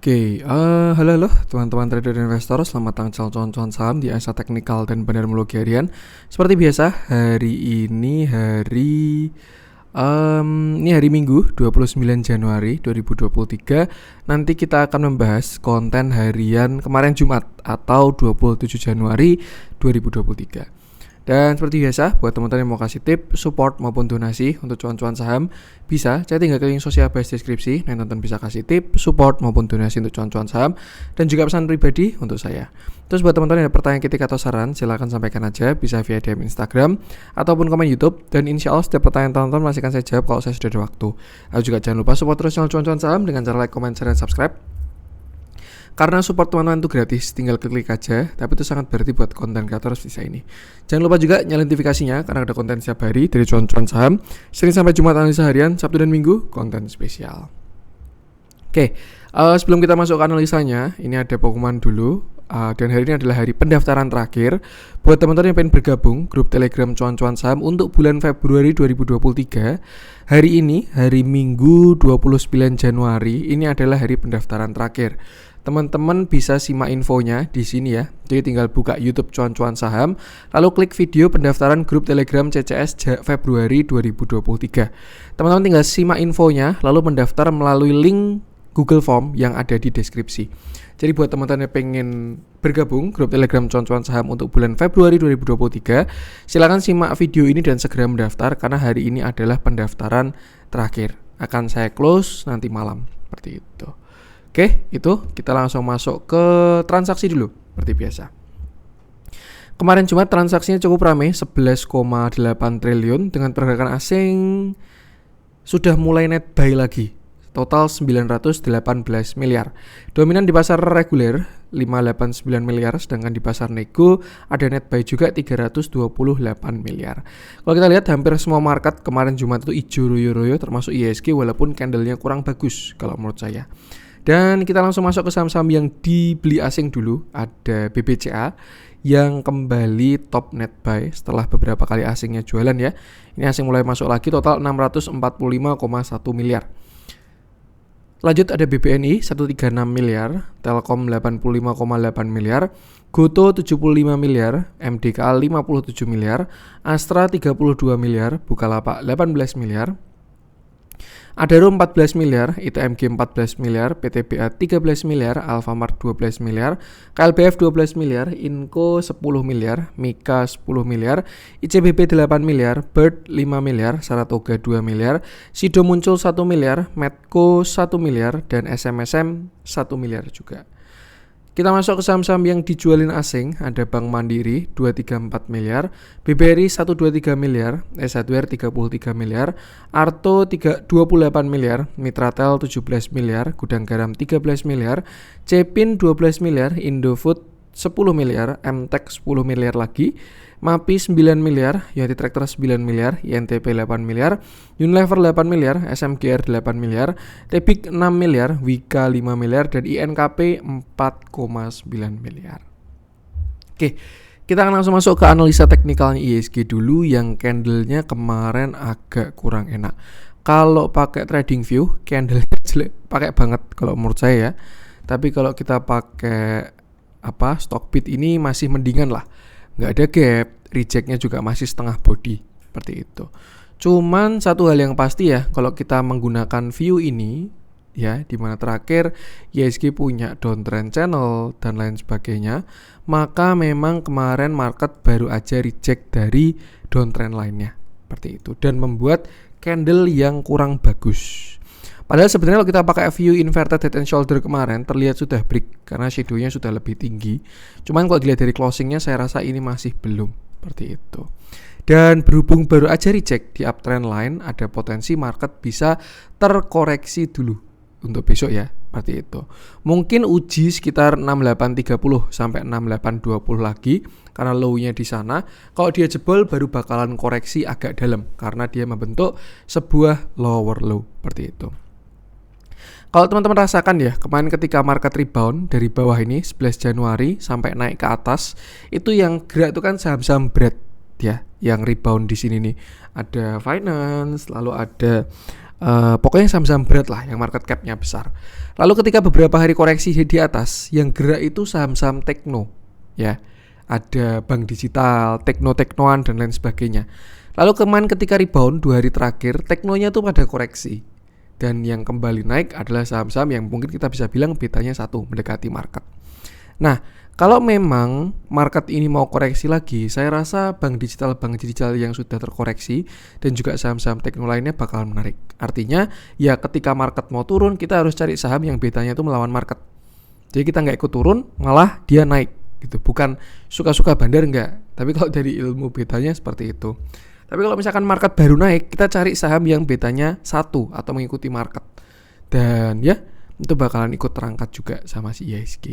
Halo teman-teman trader dan investor, selamat datang cuan-cuan saham di Asa Teknikal dan Bandarmologi Harian. Seperti biasa, ini hari Minggu 29 Januari 2023. Nanti kita akan membahas konten harian kemarin Jumat atau 27 Januari 2023. Dan seperti biasa, buat teman-teman yang mau kasih tip, support maupun donasi untuk cuan-cuan saham, bisa cari tinggal ke link sosial base deskripsi. Nah, teman-teman bisa kasih tip, support maupun donasi untuk cuan-cuan saham, dan juga pesan pribadi untuk saya. Terus buat teman-teman yang ada pertanyaan, kritik atau saran, silahkan sampaikan aja, bisa via DM Instagram ataupun komen YouTube. Dan insya Allah setiap pertanyaan teman-teman masih akan saya jawab kalau saya sudah ada waktu. Lalu juga jangan lupa support terus channel cuan-cuan saham dengan cara like, comment, share, dan subscribe. Karena support teman-teman itu gratis, tinggal klik aja, tapi itu sangat berarti buat konten kreator bisa ini. Jangan lupa juga nyalain notifikasinya karena ada konten setiap hari dari cuan-cuan saham. Senin sampai Jumat analisa harian, Sabtu dan Minggu konten spesial. Sebelum kita masuk ke analisanya, ini ada pengumuman dulu. Dan hari ini adalah hari pendaftaran terakhir buat teman-teman yang pengen bergabung grup Telegram cuan-cuan saham untuk bulan Februari 2023. Hari ini, hari Minggu 29 Januari, ini adalah hari pendaftaran terakhir. Teman-teman bisa simak infonya di sini ya. Jadi tinggal buka YouTube cuan-cuan saham, lalu klik video pendaftaran grup Telegram CCS Februari 2023. Teman-teman tinggal simak infonya, lalu mendaftar melalui link Google Form yang ada di deskripsi. Jadi buat teman-teman yang pengen bergabung grup Telegram cuan-cuan saham untuk bulan Februari 2023, silakan simak video ini dan segera mendaftar karena hari ini adalah pendaftaran terakhir. Akan saya close nanti malam seperti itu. Itu kita langsung masuk ke transaksi dulu seperti biasa. Kemarin Jumat transaksinya cukup ramai, 11,8 triliun dengan pergerakan asing sudah mulai net buy lagi. Total 918 miliar. Dominan di pasar reguler 589 miliar, sedangkan di pasar nego ada net buy juga 328 miliar. Kalau kita lihat hampir semua market kemarin Jumat itu hijau royo-royo termasuk IHSG walaupun candlenya kurang bagus kalau menurut saya. Dan kita langsung masuk ke saham-saham yang dibeli asing dulu. Ada BBCA yang kembali top net buy setelah beberapa kali asingnya jualan ya. Ini asing mulai masuk lagi, total 645,1 miliar. Lanjut ada BBNI 136 miliar, Telkom 85,8 miliar, Goto 75 miliar, MDKA 57 miliar, Astra 32 miliar, Bukalapak 18 miliar, Adaro 14 miliar, ITMG 14 miliar, PTBA 13 miliar, Alfamart 12 miliar, KLBF 12 miliar, Inco 10 miliar, Mika 10 miliar, ICBP 8 miliar, Bird 5 miliar, Saratoga 2 miliar, Sido Muncul 1 miliar, Medco 1 miliar, dan SMSM 1 miliar juga. Kita masuk ke saham-saham yang dijualin asing. Ada Bank Mandiri 234 miliar, BBRI 123 miliar, S1R 33 miliar, Arto 28 miliar, Mitratel 17 miliar, Gudang Garam 13 miliar, Cepin 12 miliar, Indofood 10 miliar, MTEK 10 miliar lagi, MAPI 9 miliar, United Tractor 9 miliar, INTP 8 miliar, Unilever 8 miliar, SMGR 8 miliar, Tebik 6 miliar, Wika 5 miliar, dan INKP 4,9 miliar. Kita akan langsung masuk ke analisa teknikalnya IHSG dulu yang candlenya kemarin agak kurang enak. Kalau pakai trading view, candlenya jelek, pakai banget kalau menurut saya ya. Tapi kalau kita pakai Stockbit ini masih mendingan lah. Nggak ada gap, rejectnya juga masih setengah body seperti itu. Cuman satu hal yang pasti ya, kalau kita menggunakan view ini ya, dimana terakhir IHSG punya downtrend channel dan lain sebagainya, maka memang kemarin market baru aja reject dari downtrend lainnya seperti itu dan membuat candle yang kurang bagus. Padahal sebenarnya kalau kita pakai view inverted head and shoulder kemarin terlihat sudah break karena shadownya sudah lebih tinggi. Cuman kalau dilihat dari closingnya saya rasa ini masih belum seperti itu. Dan berhubung baru aja reject di uptrend line, ada potensi market bisa terkoreksi dulu untuk besok ya, seperti itu. Mungkin uji sekitar 6830 sampai 6820 lagi karena low-nya di sana. Kalau dia jebol baru bakalan koreksi agak dalam karena dia membentuk sebuah lower low seperti itu. Kalau teman-teman rasakan ya, kemarin ketika market rebound dari bawah ini 11 Januari sampai naik ke atas, itu yang gerak itu kan saham-saham berat ya, yang rebound di sini nih. Ada finance, lalu ada Pokoknya saham-saham berat lah yang market cap-nya besar. Lalu ketika beberapa hari koreksi di atas, yang gerak itu saham-saham tekno, ya. Ada bank digital, tekno-teknoan dan lain sebagainya. Lalu kemarin ketika rebound 2 hari terakhir, teknonya tuh pada koreksi. Dan yang kembali naik adalah saham-saham yang mungkin kita bisa bilang betanya 1, mendekati market. Nah, kalau memang market ini mau koreksi lagi, saya rasa bank digital yang sudah terkoreksi dan juga saham-saham tekno lainnya bakal menarik. Artinya, ya ketika market mau turun, kita harus cari saham yang betanya itu melawan market. Jadi kita nggak ikut turun, malah dia naik. Gitu. Bukan suka-suka bandar enggak, tapi kalau dari ilmu betanya seperti itu. Tapi kalau misalkan market baru naik, kita cari saham yang betanya 1 atau mengikuti market. Dan ya, itu bakalan ikut terangkat juga sama si IHSG.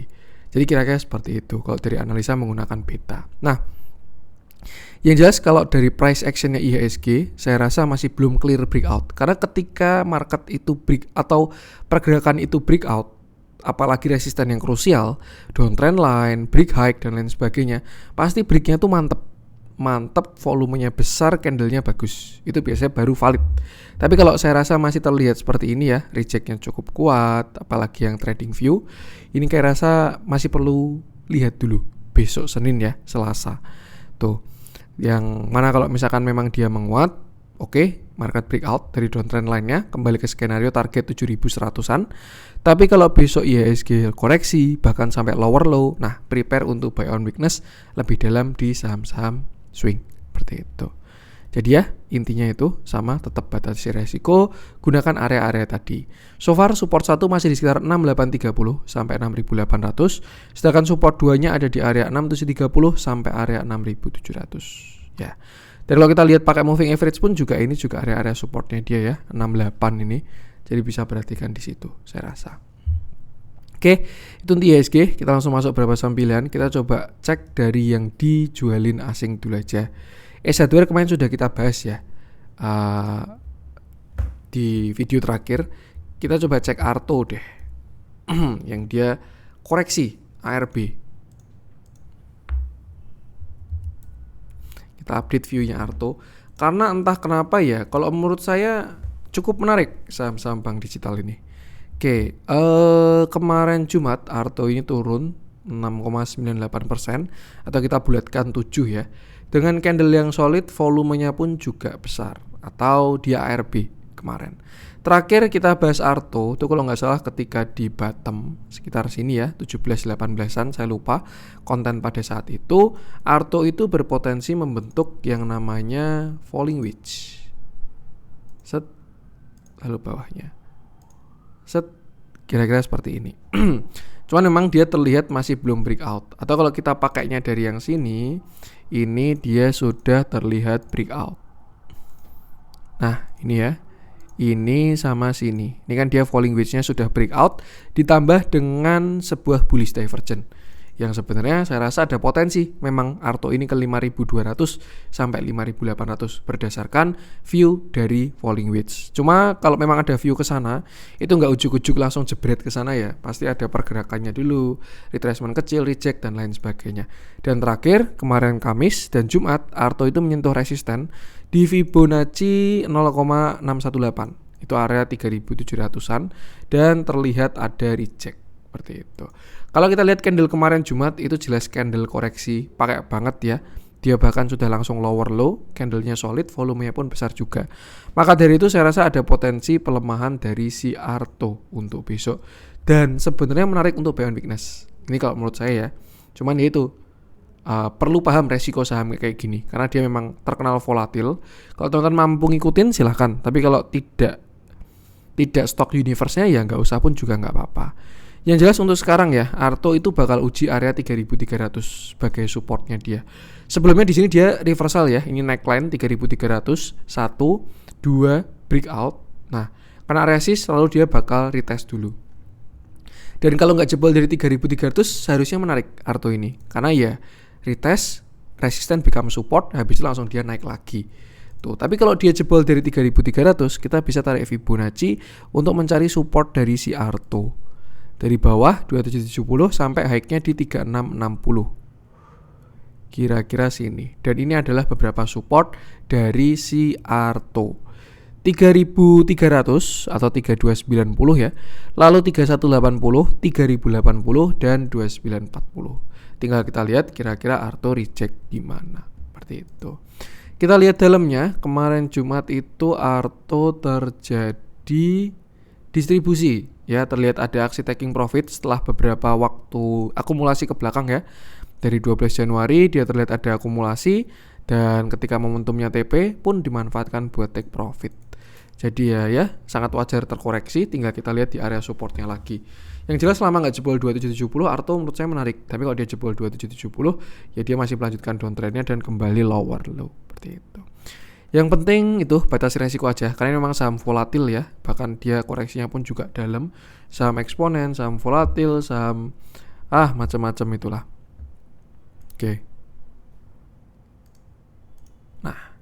Jadi kira-kira seperti itu kalau dari analisa menggunakan beta. Nah, yang jelas kalau dari price actionnya IHSG, saya rasa masih belum clear breakout. Karena ketika market itu break atau pergerakan itu breakout, apalagi resisten yang krusial, downtrend line, break high dan lain sebagainya, pasti breaknya tuh mantep, volumenya besar, candlenya bagus. Itu biasanya baru valid. Tapi kalau saya rasa masih terlihat seperti ini ya, rejectnya cukup kuat, apalagi yang trading view, ini kayak rasa masih perlu lihat dulu besok Senin ya, Selasa. Tuh, yang mana kalau misalkan memang dia menguat, oke, market breakout dari downtrend line-nya kembali ke skenario target 7100-an. Tapi kalau besok IHSG koreksi bahkan sampai lower low, nah prepare untuk buy on weakness lebih dalam di saham-saham swing seperti itu. Jadi ya intinya itu sama, tetap batasi resiko, gunakan area-area tadi. So far support 1 masih di sekitar 6830 sampai 6800, sedangkan support 2-nya ada di area 6730 sampai area 6700 ya. Dan kalau kita lihat pakai moving average pun juga ini juga area-area supportnya dia ya, 68 ini. Jadi bisa perhatikan di situ, saya rasa. Oke, itu untuk IHSG. Kita langsung masuk beberapa saham pilihan. Kita coba cek dari yang dijualin asing dulu aja. Hardware kemarin sudah kita bahas ya di video terakhir. Kita coba cek Arto deh, yang dia koreksi ARB. Kita update view-nya Arto. Karena entah kenapa ya, kalau menurut saya cukup menarik saham-saham bank digital ini. Oke, kemarin Jumat Arto ini turun 6,98% atau kita bulatkan 7 ya. Dengan candle yang solid, volumenya pun juga besar atau dia ARB kemarin. Terakhir kita bahas Arto itu kalau nggak salah ketika di bottom sekitar sini ya, 17-18an saya lupa konten pada saat itu. Arto itu berpotensi membentuk yang namanya falling wedge. Set, lalu bawahnya set, kira-kira seperti ini. Cuman memang dia terlihat masih belum breakout. Atau kalau kita pakainya dari yang sini, ini dia sudah terlihat breakout. Nah ini ya, ini sama sini. Ini kan dia falling wedge-nya sudah breakout, ditambah dengan sebuah bullish divergence yang sebenarnya saya rasa ada potensi memang Arto ini ke 5200 sampai 5800 berdasarkan view dari falling wedge. Cuma kalau memang ada view ke sana, itu nggak ujuk-ujuk langsung jebret ke sana ya. Pasti ada pergerakannya dulu, retracement kecil, reject dan lain sebagainya. Dan terakhir kemarin Kamis dan Jumat Arto itu menyentuh resisten di Fibonacci 0,618. Itu area 3700-an dan terlihat ada reject seperti itu. Kalau kita lihat candle kemarin Jumat itu jelas candle koreksi pakai banget ya. Dia bahkan sudah langsung lower low, candlenya solid, volumenya pun besar juga. Maka dari itu saya rasa ada potensi pelemahan dari si Arto untuk besok. Dan sebenarnya menarik untuk buy on weakness. Ini kalau menurut saya ya. Cuman ya itu perlu paham resiko saham kayak gini karena dia memang terkenal volatil. Kalau teman-teman mampu ngikutin silahkan. Tapi kalau tidak stock universe-nya ya nggak usah pun juga nggak apa-apa. Yang jelas untuk sekarang ya, Arto itu bakal uji area 3300 sebagai supportnya dia. Sebelumnya di sini dia reversal ya, ini neckline 3300, 1, 2, breakout. Nah, karena resist lalu dia bakal retest dulu. Dan kalau nggak jebol dari 3300 seharusnya menarik Arto ini, karena ya retest, resisten become support, habis itu langsung dia naik lagi. Tuh, tapi kalau dia jebol dari 3300, kita bisa tarik Fibonacci untuk mencari support dari si Arto. Dari bawah 2770 sampai high-nya di 3660. Kira-kira sini. Dan ini adalah beberapa support dari si Arto. 3.300 atau 3.290 ya. Lalu 3.180, 3.080 dan 2.940. Tinggal kita lihat kira-kira Arto reject di mana. Seperti itu. Kita lihat dalamnya, kemarin Jumat itu Arto terjadi distribusi ya, terlihat ada aksi taking profit setelah beberapa waktu akumulasi ke belakang ya. Dari 12 Januari dia terlihat ada akumulasi dan ketika momentumnya TP pun dimanfaatkan buat take profit. Jadi ya sangat wajar terkoreksi, tinggal kita lihat di area supportnya lagi. Yang jelas selama nggak jebol 2770 Arto menurut saya menarik. Tapi kalau dia jebol 2770 ya dia masih melanjutkan downtrendnya dan kembali lower low seperti itu. Yang penting itu batasi resiko aja, karena memang saham volatil ya, bahkan dia koreksinya pun juga dalam. Saham eksponen, saham volatil, saham macam-macam itulah. Oke. Nah,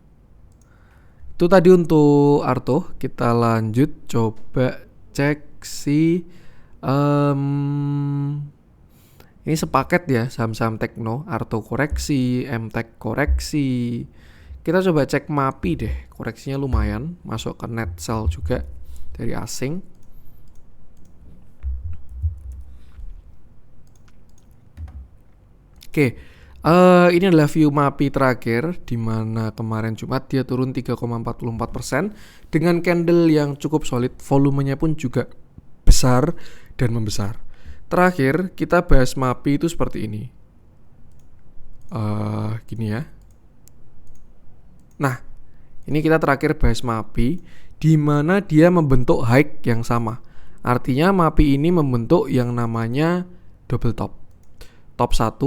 itu tadi untuk Arto. Kita lanjut coba cek si ini sepaket ya, saham-saham tekno, Arto koreksi, MTech koreksi. Kita coba cek MAPI deh, koreksinya lumayan, masuk ke net sell juga dari asing. Oke, ini adalah view MAPI terakhir, di mana kemarin Jumat dia turun 3,44% dengan candle yang cukup solid, volumenya pun juga besar dan membesar. Terakhir kita bahas MAPI itu seperti ini. Gini ya. Nah, ini kita terakhir bahas MAPI, di mana dia membentuk high yang sama. Artinya MAPI ini membentuk yang namanya double top. Top 1,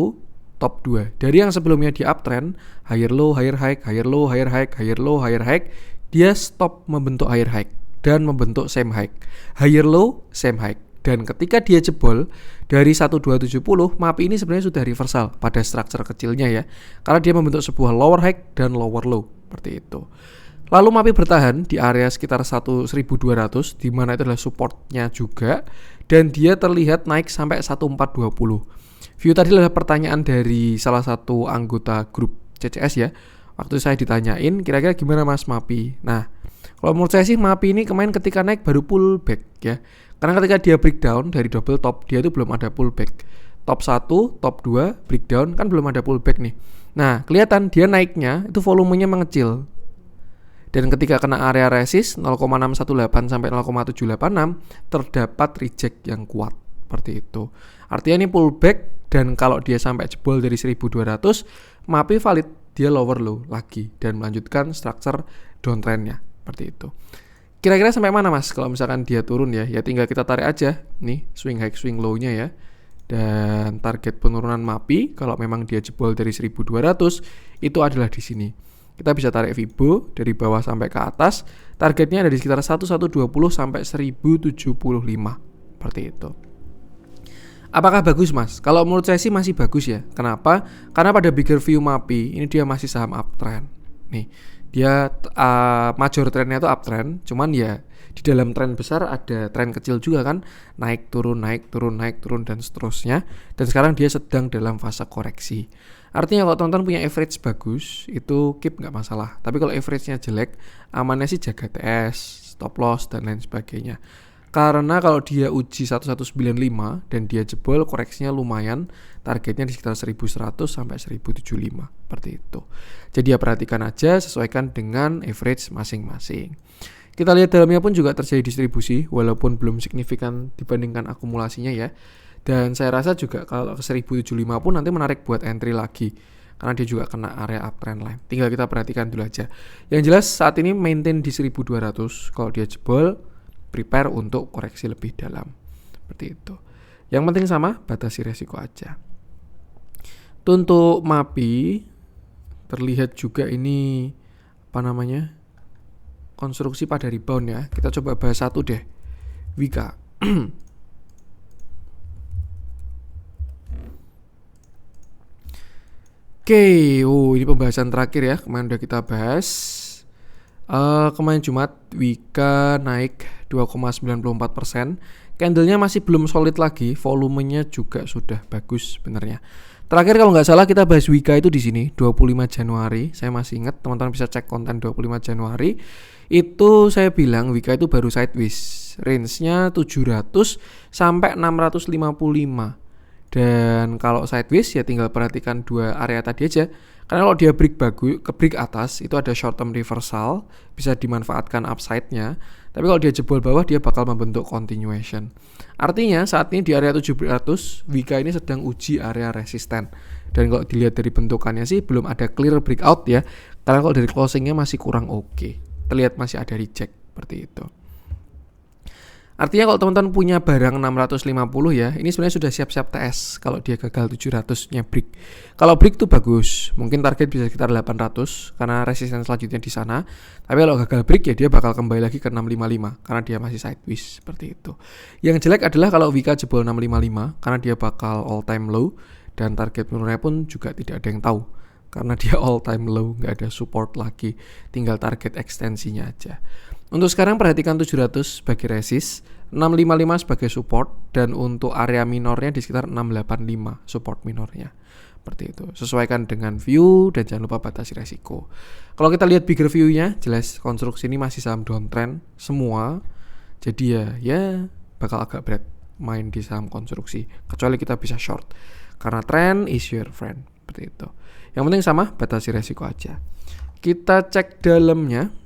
top 2. Dari yang sebelumnya di uptrend, higher low, higher high, higher low, higher high, higher low, higher high, dia stop membentuk higher high dan membentuk same high. Higher low, same high. Dan ketika dia jebol dari 1270, MAPI ini sebenarnya sudah reversal pada struktur kecilnya ya. Karena dia membentuk sebuah lower high dan lower low seperti itu. Lalu MAPI bertahan di area sekitar 1.200, di mana itu adalah supportnya juga, dan dia terlihat naik sampai 1420. View tadi adalah pertanyaan dari salah satu anggota grup CCS ya. Waktu saya ditanyain kira-kira gimana Mas MAPI. Nah, kalau menurut saya sih MAPI ini kemarin ketika naik baru pullback ya. Karena ketika dia breakdown dari double top, dia itu belum ada pullback. Top 1, top 2, breakdown kan belum ada pullback nih. Nah, kelihatan dia naiknya itu volumenya mengecil. Dan ketika kena area resist 0,618 sampai 0,786 terdapat reject yang kuat seperti itu. Artinya ini pullback, dan kalau dia sampai jebol dari 1200, MAPI valid, dia lower low lagi dan melanjutkan struktur downtrendnya seperti itu. Kira-kira sampai mana Mas kalau misalkan dia turun ya? Ya tinggal kita tarik aja nih swing high swing low-nya ya. Dan target penurunan MAPI kalau memang dia jebol dari 1200 itu adalah di sini. Kita bisa tarik Fibo dari bawah sampai ke atas. Targetnya ada di sekitar 1120 sampai 1075 seperti itu. Apakah bagus Mas? Kalau menurut saya sih masih bagus ya. Kenapa? Karena pada bigger view MAPI ini dia masih saham uptrend. Nih, dia major trendnya itu uptrend, cuman ya di dalam tren besar ada tren kecil juga kan, naik turun naik turun naik turun dan seterusnya. Dan sekarang dia sedang dalam fase koreksi. Artinya kalau teman-teman punya average bagus itu keep nggak masalah. Tapi kalau average-nya jelek, amannya sih jaga TS, stop loss dan lain sebagainya. Karena kalau dia uji 1195 dan dia jebol, koreksinya lumayan, targetnya di sekitar 1100 sampai 1075 seperti itu. Jadi ya perhatikan aja, sesuaikan dengan average masing-masing. Kita lihat dalamnya pun juga terjadi distribusi walaupun belum signifikan dibandingkan akumulasinya ya. Dan saya rasa juga kalau ke 1075 pun nanti menarik buat entry lagi, karena dia juga kena area uptrend line. Tinggal kita perhatikan dulu aja. Yang jelas saat ini maintain di 1200. Kalau dia jebol, prepare untuk koreksi lebih dalam seperti itu. Yang penting sama, batasi resiko aja. Untuk MAPI terlihat juga ini konstruksi pada rebound ya. Kita coba bahas satu deh, Wika. Oke, ini pembahasan terakhir ya. Kemarin udah kita bahas. Kemarin Jumat Wika naik 2,94%. Candlenya masih belum solid lagi, volumenya juga sudah bagus sebenarnya. Terakhir kalau nggak salah kita bahas Wika itu di sini 25 Januari. Saya masih ingat, teman-teman bisa cek konten 25 Januari. Itu saya bilang Wika itu baru sideways. Range-nya 700 sampai 655. Dan kalau sideways ya tinggal perhatikan dua area tadi aja. Karena kalau dia break bagus ke break atas itu ada short term reversal, bisa dimanfaatkan upside-nya. Tapi kalau dia jebol bawah dia bakal membentuk continuation. Artinya saat ini di area 700 Wika ini sedang uji area resisten. Dan kalau dilihat dari bentukannya sih belum ada clear breakout ya. Karena kalau dari closingnya masih kurang oke. Terlihat masih ada reject seperti itu. Artinya kalau teman-teman punya barang 650 ya, ini sebenarnya sudah siap-siap TS kalau dia gagal 700-nya break. Kalau break tuh bagus, mungkin target bisa sekitar 800 karena resisten selanjutnya di sana. Tapi kalau gagal break ya dia bakal kembali lagi ke 655 karena dia masih sideways seperti itu. Yang jelek adalah kalau Wika jebol 655 karena dia bakal all time low dan target menurunnya pun juga tidak ada yang tahu. Karena dia all time low, nggak ada support lagi, tinggal target ekstensinya aja. Untuk sekarang perhatikan 700 sebagai resist, 655 sebagai support, dan untuk area minornya di sekitar 685 support minornya. Seperti itu. Sesuaikan dengan view dan jangan lupa batasi resiko. Kalau kita lihat bigger view-nya, jelas konstruksi ini masih saham downtrend semua. Jadi ya bakal agak berat main di saham konstruksi, kecuali kita bisa short. Karena trend is your friend. Seperti itu. Yang penting sama, batasi resiko aja. Kita cek dalamnya.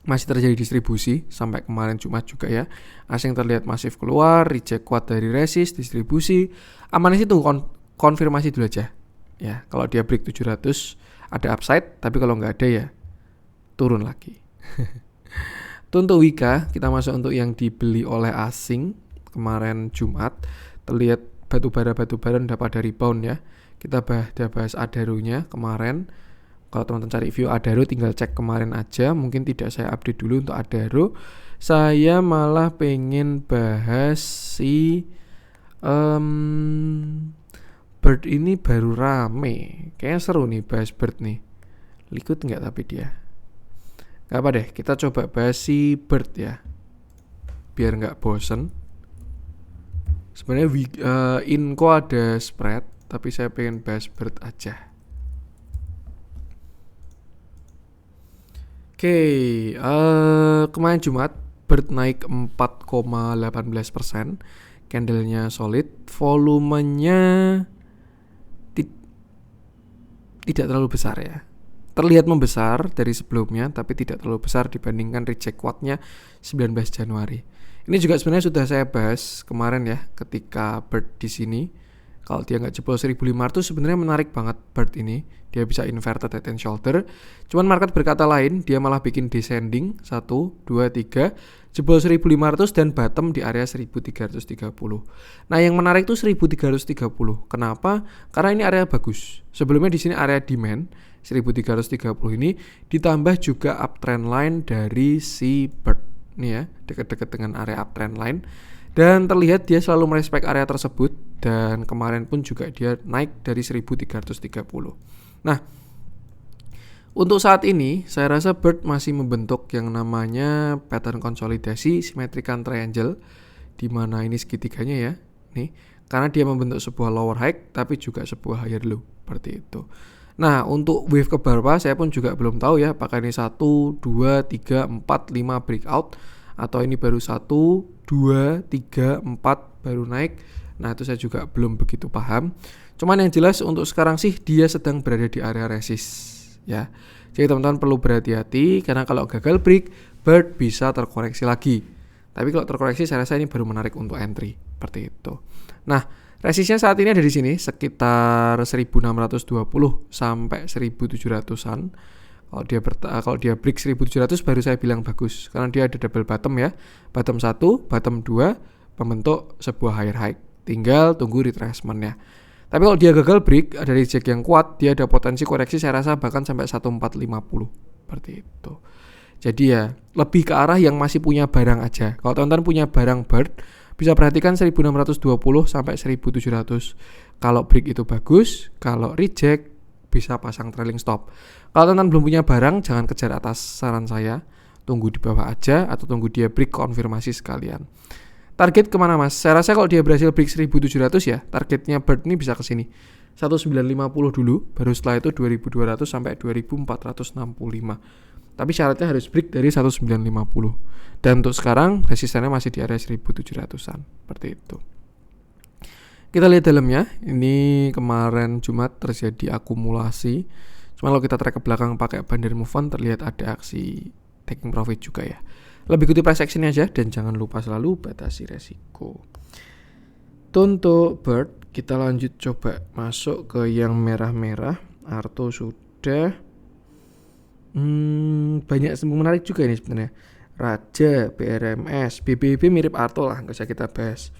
Masih terjadi distribusi sampai kemarin Jumat juga ya. Asing terlihat masif keluar, reject kuat dari resist, distribusi. Amanis itu konfirmasi dulu aja. Ya, kalau dia break 700 ada upside, tapi kalau nggak ada ya turun lagi. Itu untuk Wika, kita masuk untuk yang dibeli oleh asing kemarin Jumat. Terlihat batubara dapat dari rebound ya. Kita bahas Adarunya kemarin. Kalau teman-teman cari view Adaro tinggal cek kemarin aja. Mungkin tidak saya update dulu untuk Adaro. Saya malah pengen bahas si Bird ini baru rame. Kayaknya seru nih bahas Bird nih. Liquid nggak tapi dia. Gak apa deh, kita coba bahas si Bird ya. Biar nggak bosen. Sebenarnya Inco ada spread, tapi saya pengen bahas Bird aja. Oke, kemarin Jumat Bird naik 4,18%, candlenya solid, volumenya tidak terlalu besar ya. Terlihat membesar dari sebelumnya, tapi tidak terlalu besar dibandingkan reject kuatnya 19 Januari. Ini juga sebenarnya sudah saya bahas kemarin ya, ketika Bird di sini. Kalau dia nggak jebol 1500 sebenarnya menarik banget Bird ini. Dia bisa inverted head and shoulder. Cuman market berkata lain, dia malah bikin descending 1, 2, 3, jebol 1500 dan bottom di area 1330. Nah, yang menarik tuh 1330. Kenapa? Karena ini area bagus. Sebelumnya di sini area demand 1330 ini ditambah juga uptrend line dari si Bird. Nih ya, dekat-dekat dengan area uptrend line. Dan terlihat dia selalu merespek area tersebut. Dan kemarin pun juga dia naik dari 1330. Nah, untuk saat ini saya rasa Bird masih membentuk yang namanya pattern konsolidasi symmetrical triangle, di mana ini segitiganya ya, nih, karena dia membentuk sebuah lower high tapi juga sebuah higher low seperti itu. Nah, untuk wave keberapa saya pun juga belum tahu ya, apakah ini 1, 2, 3, 4, 5 breakout atau ini baru 1, 2, 3, 4 baru naik. Nah, itu saya juga belum begitu paham. Cuman yang jelas untuk sekarang sih dia sedang berada di area resist ya. Jadi teman-teman perlu berhati-hati karena kalau gagal break, Bird bisa terkoreksi lagi. Tapi kalau terkoreksi saya rasa ini baru menarik untuk entry seperti itu. Nah, resistnya saat ini ada di sini sekitar 1620 sampai 1700-an. Kalau dia break 1700 baru saya bilang bagus karena dia ada double bottom ya. Bottom 1, bottom 2 membentuk sebuah higher high. Tinggal tunggu retracement-nya. Tapi kalau dia gagal break, ada reject yang kuat, dia ada potensi koreksi saya rasa bahkan sampai 1450 seperti itu. Jadi ya lebih ke arah yang masih punya barang aja. Kalau teman-teman punya barang Bird, bisa perhatikan 1620 sampai 1700. Kalau break itu bagus, kalau reject bisa pasang trailing stop. Kalau teman-teman belum punya barang, jangan kejar atas saran saya. tunggu di bawah aja atau tunggu dia break konfirmasi sekalian. Target kemana mas? Saya rasa kalau dia berhasil break 1700 ya, targetnya Bird ini bisa ke sini 1950 dulu, baru setelah itu 2200 sampai 2465. Tapi syaratnya harus break dari 1950. Dan untuk sekarang resistennya masih di area 1700-an, seperti itu. Kita lihat dalamnya, ini kemarin Jumat terjadi akumulasi. Cuma kalau kita track ke belakang pakai bandar move on, terlihat ada aksi taking profit juga ya. Lebih ikuti price action aja dan jangan lupa selalu batasi resiko. Untuk Bird, kita lanjut coba masuk ke yang merah-merah. Arto sudah. Banyak menarik juga ini sebenarnya. Raja, BRMS, BBB mirip Arto lah, nggak usah kita bahas.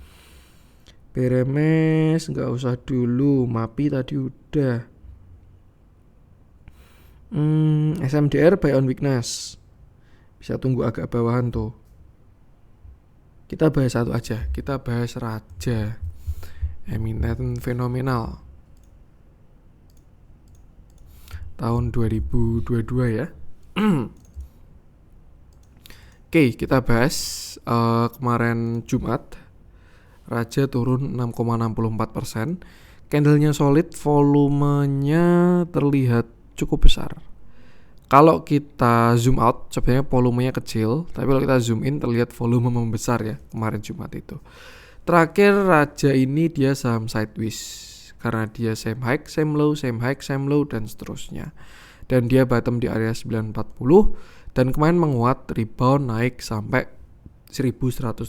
BRMS nggak usah dulu, MAPI tadi udah. SMDR buy on weakness. Bisa tunggu agak bawahan tuh. Kita bahas satu aja. Kita bahas Raja. Eminent fenomenal. Tahun 2022 ya. Oke, kita bahas kemarin Jumat. Raja turun 6,64%. Candlenya solid, volumenya terlihat cukup besar. Kalau kita zoom out, sebenarnya volumenya kecil, tapi kalau kita zoom in terlihat volume membesar ya kemarin Jumat itu. Terakhir Raja ini dia saham sideways karena dia same high, same low, same high, same low dan seterusnya. Dan dia bottom di area 940 dan kemarin menguat rebound naik sampai 1170.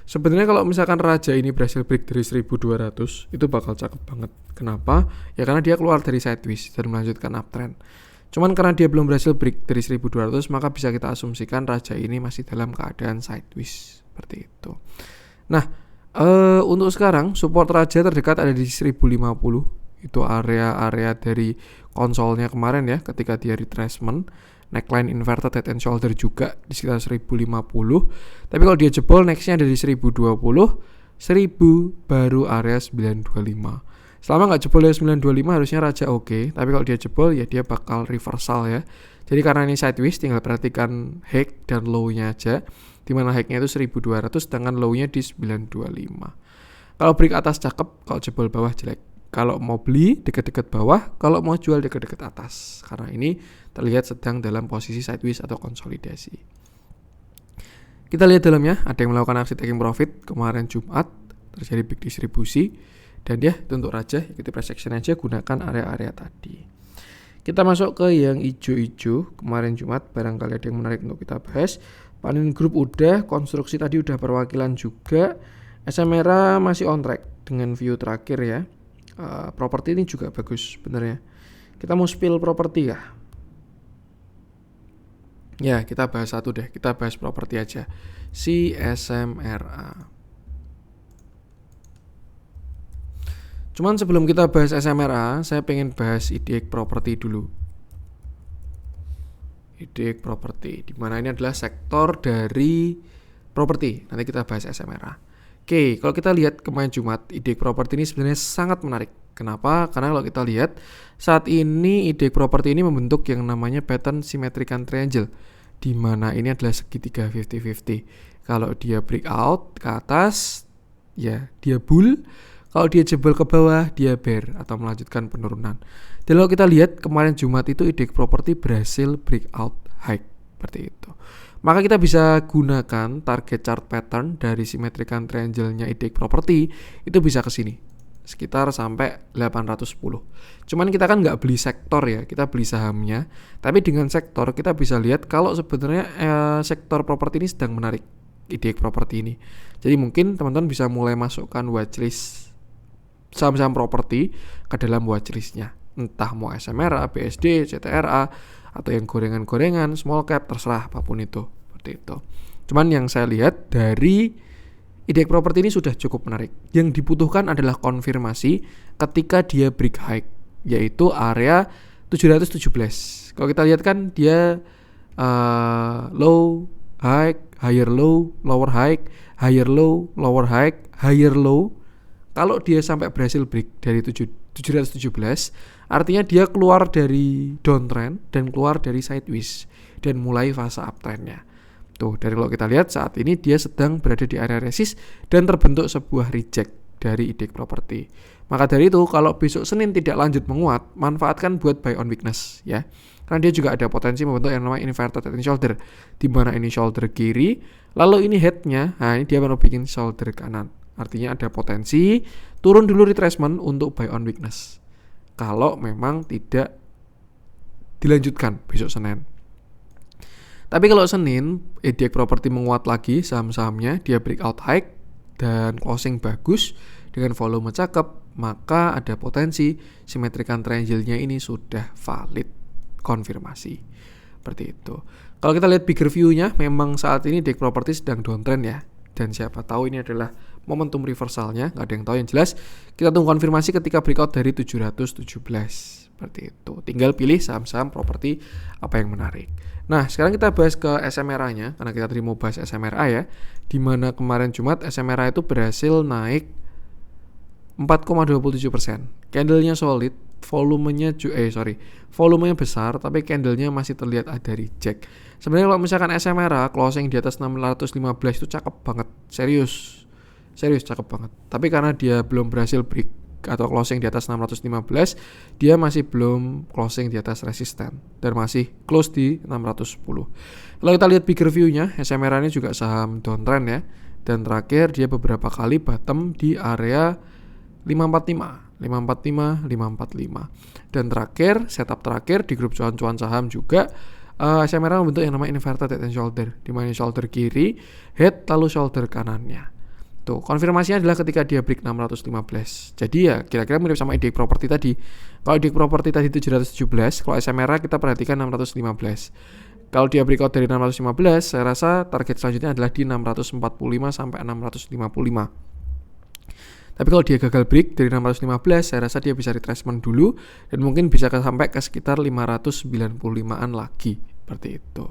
Sebenarnya kalau misalkan Raja ini berhasil break dari 1200 itu bakal cakep banget. Kenapa? Ya karena dia keluar dari sideways dan melanjutkan uptrend. Cuman karena dia belum berhasil break dari 1200, maka bisa kita asumsikan Raja ini masih dalam keadaan sideways seperti itu. Nah, untuk sekarang support Raja terdekat ada di 1050. Itu area-area dari konsolnya kemarin ya, ketika dia retracement. Neckline inverted head and shoulder juga di sekitar 1050. Tapi kalau dia jebol nextnya ada di 1020, 1000 baru area 925. Selama nggak jebol ya 925 harusnya Raja oke. Tapi kalau dia jebol ya dia bakal reversal ya. Jadi karena ini sideways tinggal perhatikan high dan low-nya aja. Dimana high-nya itu 1200 sedangkan low-nya di 925. Kalau break atas cakep, kalau jebol bawah jelek. Kalau mau beli dekat-dekat bawah, kalau mau jual dekat-dekat atas. Karena ini terlihat sedang dalam posisi sideways atau konsolidasi. Kita lihat dalamnya, ada yang melakukan aksi taking profit kemarin Jumat, terjadi big distribusi. Dan ya, untuk Raja, ikuti price action aja, gunakan area-area tadi. Kita masuk ke yang hijau-hijau kemarin Jumat, barangkali ada yang menarik untuk kita bahas. Panin Group udah, konstruksi tadi udah perwakilan juga. SM Merah masih on track dengan view terakhir ya. Properti ini juga bagus sebenarnya. Kita mau spill properti ya. Ya, kita bahas satu deh. Kita bahas properti aja. Si SMRA. Cuman sebelum kita bahas SMRA, saya pengen bahas IDX Property dulu. IDX Property, di mana ini adalah sektor dari properti. Nanti kita bahas SMRA. Oke, kalau kita lihat kemarin Jumat, IDX Property ini sebenarnya sangat menarik. Kenapa? Karena kalau kita lihat saat ini IDX Property ini membentuk yang namanya pattern symmetrical triangle, di mana ini adalah segitiga 50-50. Kalau dia breakout ke atas, ya dia bull. Kalau dia jebol ke bawah, dia bear atau melanjutkan penurunan. Dan kalau kita lihat kemarin Jumat itu IDX Property berhasil breakout high seperti itu. Maka kita bisa gunakan target chart pattern dari symmetrical triangle-nya IDX Property itu bisa ke sini sekitar sampai 810. Cuman kita kan nggak beli sektor ya, kita beli sahamnya. Tapi dengan sektor kita bisa lihat kalau sebenarnya sektor properti ini sedang menarik IDX Property ini. Jadi mungkin teman-teman bisa mulai masukkan watchlist saham-saham properti ke dalam watchlist-nya. Entah mau SMRA, BSD, CTRA atau yang gorengan-gorengan, small cap, terserah apapun itu, seperti itu. Cuman yang saya lihat dari IDX Property ini sudah cukup menarik. Yang dibutuhkan adalah konfirmasi ketika dia break high, yaitu area 717. Kalau kita lihat kan dia low, high, higher low, lower high, higher low, lower high, higher low. Kalau dia sampai berhasil break dari 717, artinya dia keluar dari downtrend dan keluar dari sideways dan mulai fase uptrendnya. Tuh, dari kalau kita lihat saat ini dia sedang berada di area resist dan terbentuk sebuah reject dari IDX Property. Maka dari itu kalau besok Senin tidak lanjut menguat, manfaatkan buat buy on weakness ya. Karena dia juga ada potensi membentuk yang namanya inverted head and shoulder, di mana ini shoulder kiri, lalu ini headnya, nah ini dia baru bikin shoulder kanan. Artinya ada potensi turun dulu retracement untuk buy on weakness. Kalau memang tidak dilanjutkan besok Senin. Tapi kalau Senin, IDX Property menguat lagi saham-sahamnya, dia breakout high dan closing bagus dengan volume cakep, maka ada potensi symmetrical triangle-nya ini sudah valid, konfirmasi. Seperti itu. Kalau kita lihat bigger view-nya, memang saat ini IDX Property sedang downtrend ya. Dan siapa tahu ini adalah momentum reversalnya, nggak ada yang tahu. Yang jelas kita tunggu konfirmasi ketika breakout dari 717. Seperti itu. Tinggal pilih saham-saham properti apa yang menarik. Nah, sekarang kita bahas ke SMRA-nya, karena kita tadi mau bahas SMRA ya, di mana kemarin Jumat SMRA itu berhasil naik 4,27%. Candle-nya solid, volumenya besar, tapi candle-nya masih terlihat ada reject. Sebenarnya kalau misalkan SMRA closing di atas 615 itu cakep banget, serius cakep banget. Tapi karena dia belum berhasil break atau closing di atas 615, dia masih belum closing di atas resisten dan masih close di 610. Kalau kita lihat bigger view-nya, SMRA ini juga saham downtrend ya. Dan terakhir dia beberapa kali bottom di area 545. Dan terakhir, setup terakhir di grup cuan-cuan saham juga SMRA membentuk yang namanya inverted head and shoulder, di mana shoulder kiri, head lalu shoulder kanannya. Tuh, konfirmasinya adalah ketika dia break 615. Jadi ya kira-kira mirip sama IDX Property tadi. Kalau IDX Property tadi 717, kalau SMRA kita perhatikan 615. Kalau dia breakout dari 615, saya rasa target selanjutnya adalah di 645 sampai 655. Tapi kalau dia gagal break dari 615, saya rasa dia bisa retracement dulu dan mungkin bisa sampai ke sekitar 595-an lagi. Seperti itu.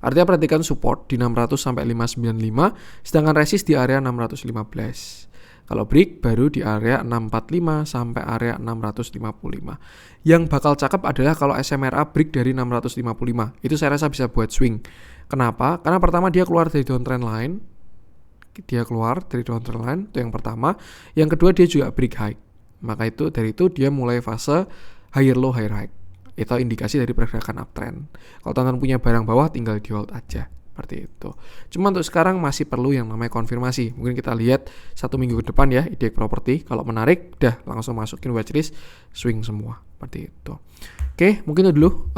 Artinya perhatikan support di 600 sampai 595, sedangkan resist di area 615. Kalau break baru di area 645 sampai area 655. Yang bakal cakep adalah kalau SMRA break dari 655. Itu saya rasa bisa buat swing. Kenapa? Karena pertama dia keluar dari downtrend line. Itu yang pertama. Yang kedua dia juga break high. Maka itu dari itu dia mulai fase higher low higher high. Itu indikasi dari pergerakan uptrend. Kalau teman-teman punya barang bawah tinggal di hold aja. Seperti itu. Cuma untuk sekarang masih perlu yang namanya konfirmasi. Mungkin kita lihat 1 minggu ke depan ya IDX Property. Kalau menarik, dah langsung masukin watchlist, swing semua. Seperti itu. Oke, mungkin itu dulu.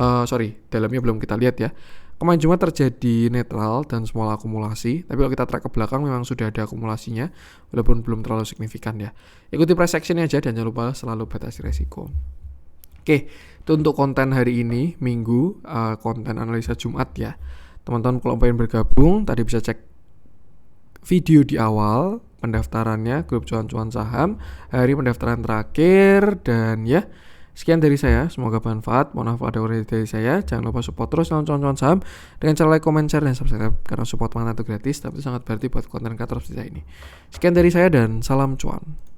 Dalamnya belum kita lihat ya. Kemarin Jumat terjadi netral dan small akumulasi. Tapi kalau kita track ke belakang memang sudah ada akumulasinya. Walaupun belum terlalu signifikan ya. Ikuti price action-nya aja dan jangan lupa selalu batasi resiko. Oke, itu untuk konten hari ini, Minggu, konten analisa Jumat ya. Teman-teman kalau pengen bergabung, tadi bisa cek video di awal pendaftarannya, grup cuan-cuan saham, hari pendaftaran terakhir, dan ya, sekian dari saya, semoga bermanfaat. Mohon maaf ada urgensi dari saya, jangan lupa support terus cuan-cuan saham dengan cara like, comment, share, dan subscribe, karena support mana itu gratis, tapi itu sangat berarti buat konten kreator seperti saya ini. Sekian dari saya dan salam cuan.